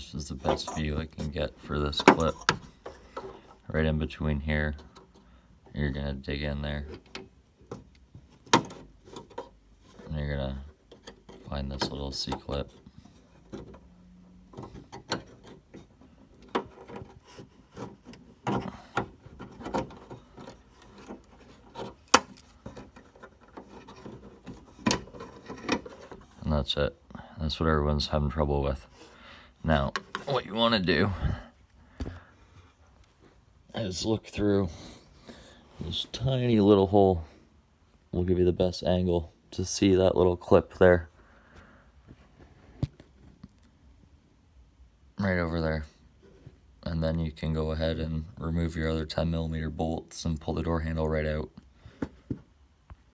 This is the best view I can get for this clip. Right in between here, you're gonna dig in there, and you're gonna find this little C-clip. And that's it. That's what everyone's having trouble with. Now, what you want to do is look through this tiny little hole. Will give you the best angle to see that little clip there. Right over there. And then you can go ahead and remove your other 10mm bolts and pull the door handle right out.